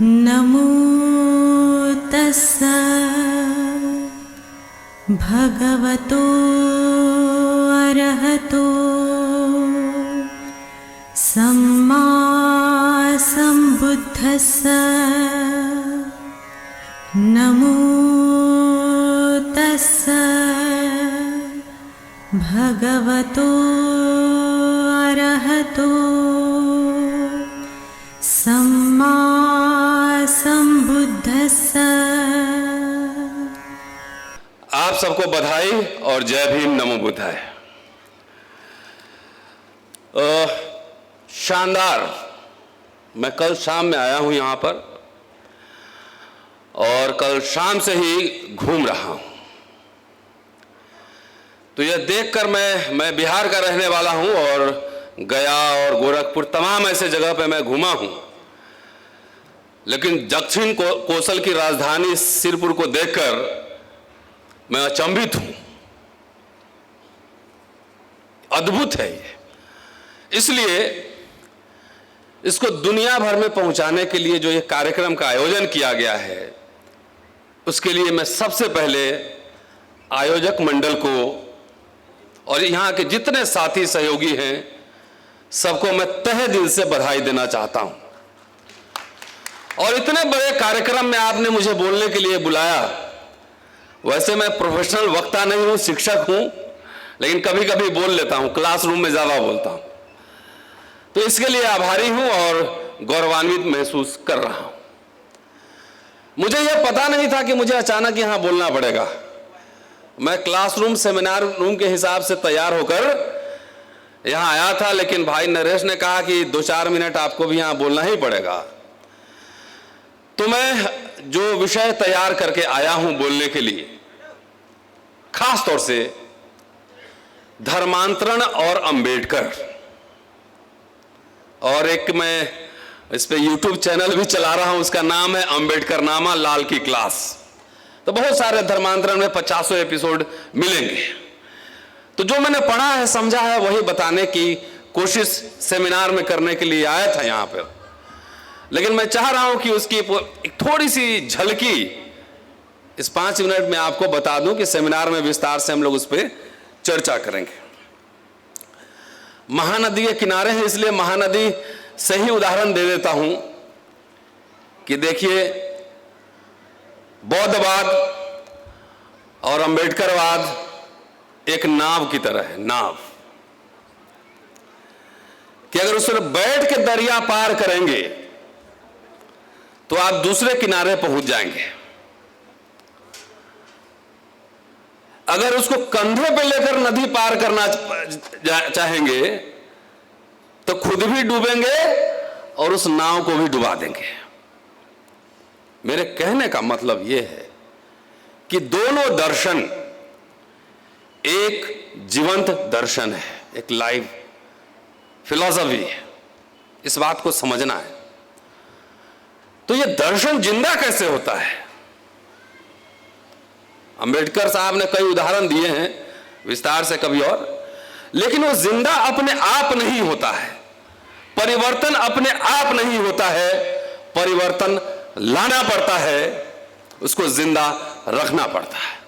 नमो तस्सा भगवतो अरहतो सम्मा सम्बुद्धस्सा। नमो तस्सा भगवतो अरहतो सम्मा सम्बुद्धस्सा। आप सबको बधाई और जय भीम, नमो बुद्धाय। शानदार। मैं कल शाम में आया हूं यहां पर और कल शाम से ही घूम रहा हूं, तो यह देखकर मैं बिहार का रहने वाला हूं और गया और गोरखपुर तमाम ऐसे जगह पे मैं घूमा हूं, लेकिन दक्षिण कोसल की राजधानी सिरपुर को देखकर मैं अचंभित हूं। अद्भुत है ये। इसलिए इसको दुनिया भर में पहुंचाने के लिए जो ये कार्यक्रम का आयोजन किया गया है, उसके लिए मैं सबसे पहले आयोजक मंडल को और यहाँ के जितने साथी सहयोगी हैं सबको मैं तहे दिल से बधाई देना चाहता हूं। और इतने बड़े कार्यक्रम में आपने मुझे बोलने के लिए बुलाया। वैसे मैं प्रोफेशनल वक्ता नहीं हूं, शिक्षक हूं, लेकिन कभी कभी बोल लेता हूं, क्लासरूम में ज्यादा बोलता हूं, तो इसके लिए आभारी हूं और गौरवान्वित महसूस कर रहा हूं। मुझे यह पता नहीं था कि मुझे अचानक यहां बोलना पड़ेगा। मैं क्लासरूम सेमिनार रूम के हिसाब से तैयार होकर यहां आया था, लेकिन भाई नरेश ने कहा कि 2-4 मिनट आपको भी यहां बोलना ही पड़ेगा। तो मैं जो विषय तैयार करके आया हूं बोलने के लिए, खास तौर से धर्मांतरण और अंबेडकर, और एक मैं इस पे YouTube चैनल भी चला रहा हूं, उसका नाम है अंबेडकर नामा लाल की क्लास। तो बहुत सारे धर्मांतरण में 50 एपिसोड मिलेंगे। तो जो मैंने पढ़ा है, समझा है, वही बताने की कोशिश सेमिनार में करने के लिए आया था यहां पर। लेकिन मैं चाह रहा हूं कि उसकी एक थोड़ी सी झलकी इस 5 मिनट में आपको बता दूं कि सेमिनार में विस्तार से हम लोग उस पर चर्चा करेंगे। महानदी के किनारे हैं, इसलिए महानदी से ही उदाहरण दे देता हूं कि देखिए, बौद्धवाद और अंबेडकरवाद एक नाव की तरह है। नाव कि अगर उसमें बैठ के दरिया पार करेंगे तो आप दूसरे किनारे पहुंच जाएंगे। अगर उसको कंधे पे लेकर नदी पार करना चाहेंगे तो खुद भी डूबेंगे और उस नाव को भी डुबा देंगे। मेरे कहने का मतलब यह है कि दोनों दर्शन एक जीवंत दर्शन है, एक लाइव फिलॉसफी है। इस बात को समझना है। तो यह दर्शन जिंदा कैसे होता है? अंबेडकर साहब ने कई उदाहरण दिए हैं, विस्तार से कभी और, लेकिन वो जिंदा अपने आप नहीं होता है। परिवर्तन अपने आप नहीं होता है, परिवर्तन लाना पड़ता है, उसको जिंदा रखना पड़ता है।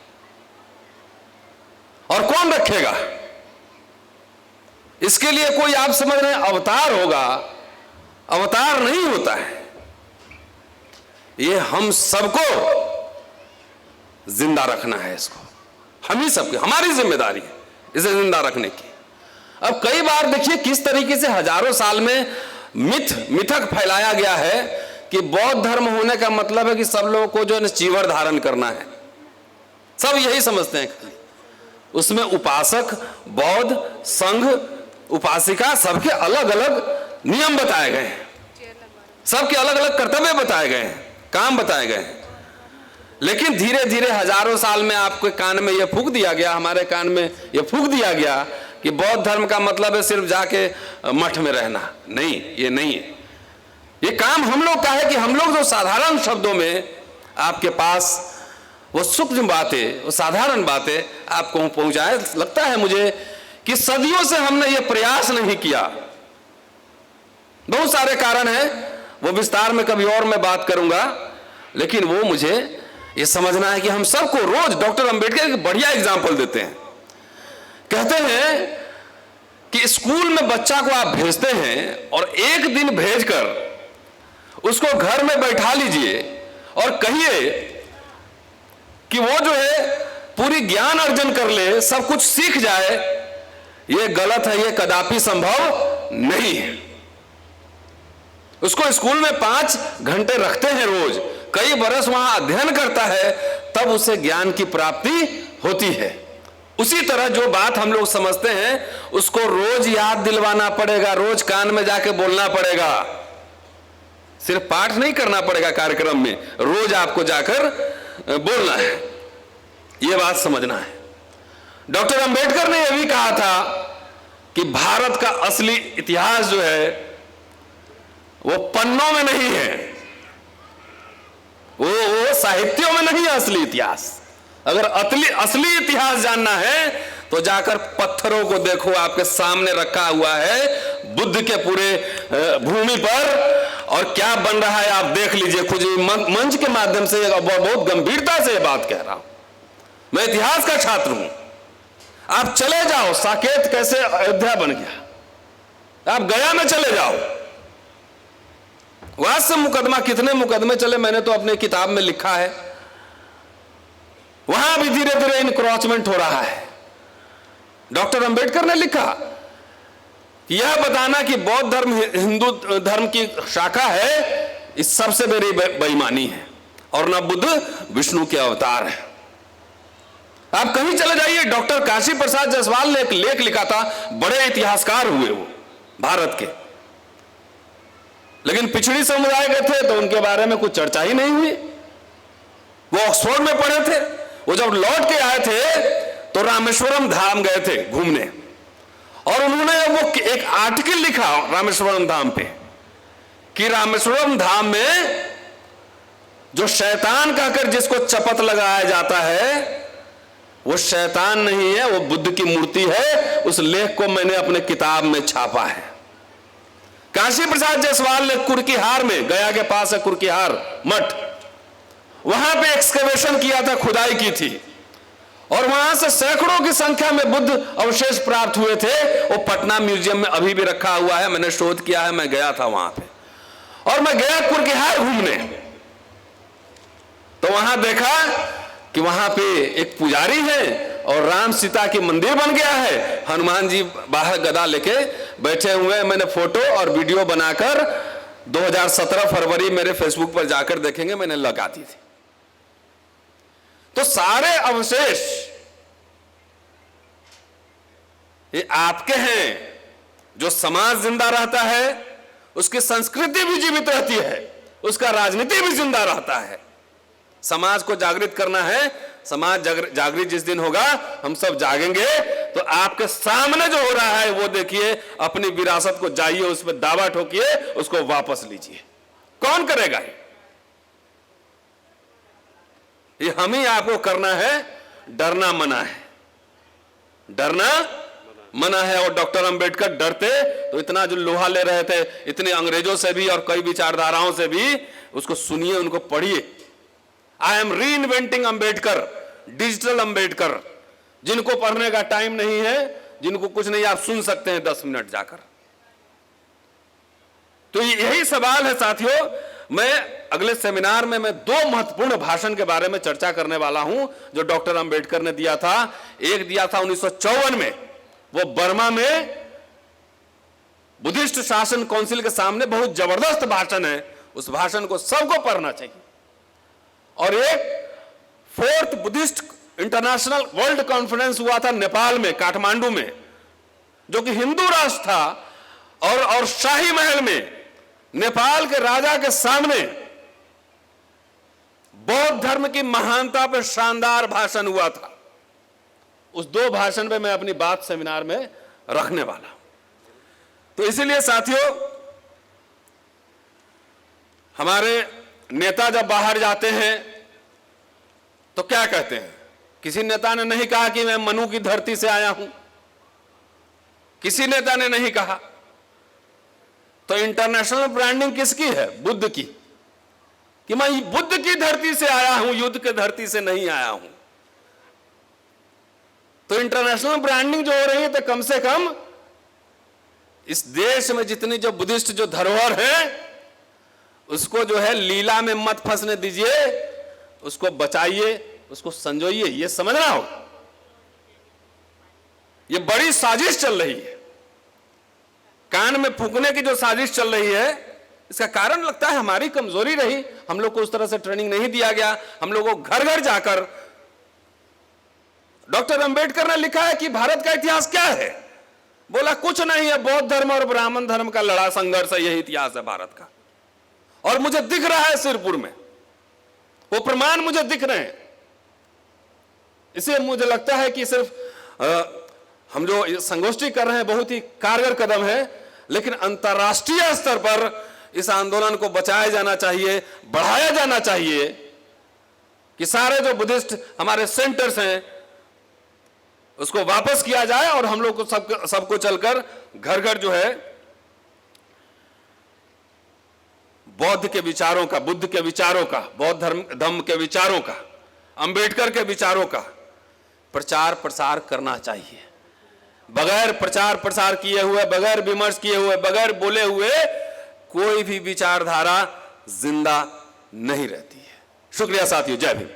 और कौन रखेगा? इसके लिए कोई, आप समझ रहे हैं, अवतार होगा? अवतार नहीं होता है। ये हम सबको जिंदा रखना है। इसको हम ही सबकी, हमारी जिम्मेदारी है इसे जिंदा रखने की। अब कई बार देखिए किस तरीके से हजारों साल में मिथक फैलाया गया है कि बौद्ध धर्म होने का मतलब है कि सब लोगों को जो है चीवर धारण करना है। सब यही समझते हैं खाली। उसमें उपासक, बौद्ध, संघ, उपासिका, सबके अलग अलग नियम बताए गए हैं, सबके अलग अलग कर्तव्य बताए गए हैं, काम बताए गए हैं। लेकिन धीरे धीरे हजारों साल में आपके कान में यह फूंक दिया गया, हमारे कान में यह फूंक दिया गया कि बौद्ध धर्म का मतलब है सिर्फ जाके मठ में रहना। नहीं, ये नहीं है। ये काम हम लोग का है कि हम लोग जो साधारण शब्दों में आपके पास वो सूक्ष्म बातें, वो साधारण बातें आपको पहुंचाए। लगता है मुझे कि सदियों से हमने ये प्रयास नहीं किया। बहुत सारे कारण हैं, वो विस्तार में कभी और मैं बात करूंगा, लेकिन वो मुझे ये समझना है कि हम सबको रोज डॉक्टर अंबेडकर एक बढ़िया एग्जाम्पल देते हैं। कहते हैं कि स्कूल में बच्चा को आप भेजते हैं और एक दिन भेजकर उसको घर में बैठा लीजिए और कहिए कि वो जो है पूरी ज्ञान अर्जन कर ले, सब कुछ सीख जाए, ये गलत है, ये कदापि संभव नहीं है। उसको स्कूल में 5 घंटे रखते हैं रोज, कई बरस वहां अध्ययन करता है, तब उसे ज्ञान की प्राप्ति होती है। उसी तरह जो बात हम लोग समझते हैं उसको रोज याद दिलवाना पड़ेगा, रोज कान में जाके बोलना पड़ेगा, सिर्फ पाठ नहीं करना पड़ेगा कार्यक्रम में, रोज आपको जाकर बोलना है। यह बात समझना है। डॉक्टर अंबेडकर ने यह भी कहा था कि भारत का असली इतिहास जो है वो पन्नों में नहीं है, वो साहित्यों में नहीं है असली इतिहास। अगर असली इतिहास जानना है तो जाकर पत्थरों को देखो, आपके सामने रखा हुआ है बुद्ध के पूरे भूमि पर, और क्या बन रहा है आप देख लीजिए खुद। मंच के माध्यम से बहुत गंभीरता से बात कह रहा हूं, मैं इतिहास का छात्र हूं। आप चले जाओ, साकेत कैसे अयोध्या बन गया, आप गया में चले जाओ, वहां से मुकदमा, कितने मुकदमे चले, मैंने तो अपने किताब में लिखा है। वहां भी धीरे धीरे इनक्रोचमेंट हो रहा है। डॉक्टर अंबेडकर ने लिखा कि यह बताना कि बौद्ध धर्म हिंदू धर्म की शाखा है, इस सबसे बड़ी बेईमानी है, और न बुद्ध विष्णु के अवतार है। आप कहीं चले जाइए, डॉक्टर काशी प्रसाद जायसवाल ने एक लेख लिखा था, बड़े इतिहासकार हुए वो भारत के, लेकिन पिछड़ी समुदाय के थे तो उनके बारे में कुछ चर्चा ही नहीं हुई। वो ऑक्सफोर्ड में पढ़े थे, वो जब लौट के आए थे तो रामेश्वरम धाम गए थे घूमने, और उन्होंने वो एक आर्टिकल लिखा रामेश्वरम धाम पे कि रामेश्वरम धाम में जो शैतान कहकर जिसको चपत लगाया जाता है वो शैतान नहीं है, वो बुद्ध की मूर्ति है। उस लेख को मैंने अपने किताब में छापा है। काशी प्रसाद जायसवाल ने कुर्कीहार में, गया के पास है कुर्कीहार मठ, वहां पे एक्सकवेशन किया था, खुदाई की थी, और वहां से सैकड़ों की संख्या में बुद्ध अवशेष प्राप्त हुए थे। वो पटना म्यूजियम में अभी भी रखा हुआ है, मैंने शोध किया है, मैं गया था वहां पे, और मैं गया कुर्कीहार घूमने, तो वहां देखा कि वहां पे एक पुजारी है और राम सीता की मंदिर बन गया है, हनुमान जी बाहर गदा लेके बैठे हुए हैं। मैंने फोटो और वीडियो बनाकर 2017 फरवरी मेरे फेसबुक पर जाकर देखेंगे, मैंने लगा दी थी। तो सारे अवशेष ये आपके हैं। जो समाज जिंदा रहता है उसकी संस्कृति भी जीवित रहती है, उसका राजनीति भी जिंदा रहता है। समाज को जागृत करना है, समाज जागृत जिस दिन होगा हम सब जागेंगे, तो आपके सामने जो हो रहा है वो देखिए, अपनी विरासत को जाइए, उस पर दावा ठोकिए, उसको वापस लीजिए। कौन करेगा ये हम ही आपको करना है। डरना मना है, डरना मना है। और डॉक्टर अंबेडकर डरते तो इतना जो लोहा ले रहे थे, इतने अंग्रेजों से भी और कई विचारधाराओं से भी, उसको सुनिए, उनको पढ़िए। आई एम री इन्वेंटिंग अंबेडकर, डिजिटल अंबेडकर। जिनको पढ़ने का टाइम नहीं है, जिनको कुछ नहीं, आप सुन सकते हैं 10 मिनट जाकर। तो यही सवाल है साथियों। मैं अगले सेमिनार में मैं 2 महत्वपूर्ण भाषण के बारे में चर्चा करने वाला हूं जो डॉक्टर अंबेडकर ने दिया था। एक दिया था 1954 में, वो बर्मा में बुद्धिस्ट शासन काउंसिल के सामने, बहुत जबरदस्त भाषण है, उस भाषण को सबको पढ़ना चाहिए। और एक 4th Buddhist international world conference हुआ था नेपाल में, काठमांडू में, जो कि हिंदू राष्ट्र था, और शाही महल में नेपाल के राजा के सामने बौद्ध धर्म की महानता पर शानदार भाषण हुआ था। उस 2 भाषण पे मैं अपनी बात सेमिनार में रखने वाला हूं। तो इसीलिए साथियों, हमारे नेता जब बाहर जाते हैं तो क्या कहते हैं? किसी नेता ने नहीं कहा कि मैं मनु की धरती से आया हूं, किसी नेता ने नहीं कहा। तो इंटरनेशनल ब्रांडिंग किसकी है? बुद्ध की, कि मैं बुद्ध की धरती से आया हूं, युद्ध की धरती से नहीं आया हूं। तो इंटरनेशनल ब्रांडिंग जो हो रही है, तो कम से कम इस देश में जितनी जो बुद्धिस्ट जो धरोहर है उसको जो है लीला में मत फंसने दीजिए, उसको बचाइए, उसको संजोइए। ये समझना हो, ये बड़ी साजिश चल रही है, कान में फूंकने की जो साजिश चल रही है, इसका कारण लगता है हमारी कमजोरी रही। हम लोग को उस तरह से ट्रेनिंग नहीं दिया गया। हम लोगों को घर घर जाकर, डॉक्टर अंबेडकर ने लिखा है कि भारत का इतिहास क्या है, बोला कुछ नहीं है, बौद्ध धर्म और ब्राह्मण धर्म का लड़ा संघर्ष है, यही इतिहास है भारत का। और मुझे दिख रहा है सिरपुर में, वो प्रमाण मुझे दिख रहे हैं। इसलिए मुझे लगता है कि सिर्फ हम जो संगोष्ठी कर रहे हैं बहुत ही कारगर कदम है, लेकिन अंतर्राष्ट्रीय स्तर पर इस आंदोलन को बचाया जाना चाहिए, बढ़ाया जाना चाहिए, कि सारे जो बुद्धिस्ट हमारे सेंटर्स हैं उसको वापस किया जाए और हम लोग को सबको चलकर घर घर जो है बौद्ध के विचारों का, बुद्ध के विचारों का, बौद्ध धर्म के विचारों का, अंबेडकर के विचारों का प्रचार प्रसार करना चाहिए। बगैर प्रचार प्रसार किए हुए, बगैर विमर्श किए हुए, बगैर बोले हुए कोई भी विचारधारा जिंदा नहीं रहती है। शुक्रिया साथियों, जय भीम।